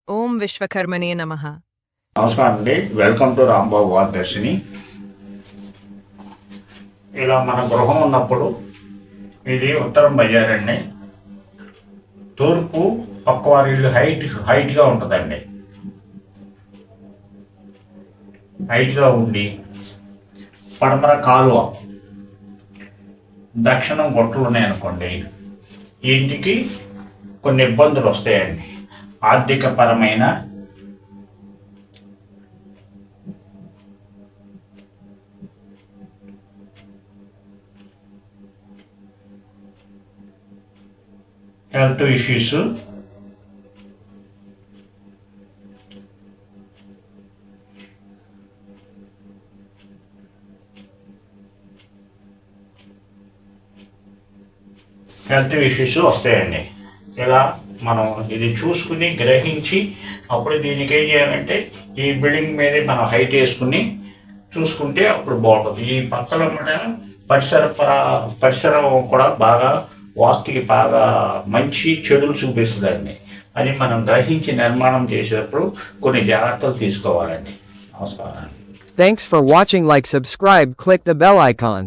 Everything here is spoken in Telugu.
ఓం విశ్వకర్మణే నమః. నమస్కారం అండి, వెల్కమ్ టు రాంబాబు వార్దర్శిని. ఇలా మన గృహం ఉన్నప్పుడు ఇది ఉత్తరం బజారండి. తూర్పు పక్కవారి ఇల్లు హైట్గా ఉంటుందండి. హైట్గా ఉండి పడమర కాలువ, దక్షిణం గొట్టలు ఉన్నాయనుకోండి, ఈ ఇంటికి కొన్ని ఇబ్బందులు వస్తాయండి. ఆర్థికపరమైన, హెల్త్ ఇష్యూస్, వస్తాయండి. ఇలా మనం ఇది చూసుకుని గ్రహించి అప్పుడు దీనికి ఏం చేయాలంటే ఈ బిల్డింగ్ మీదే మనం హైట్ వేసుకుని చూసుకుంటే అప్పుడు బాగుంటుంది. ఈ పక్కన పరిసరం కూడా బాగా వాస్తుకి బాగా మంచి చెడులు చూపిస్తుందండి. అది మనం గ్రహించి నిర్మాణం చేసేటప్పుడు కొన్ని జాగ్రత్తలు తీసుకోవాలండి. నమస్కారం. Thanks for watching. Like, subscribe, click the bell icon.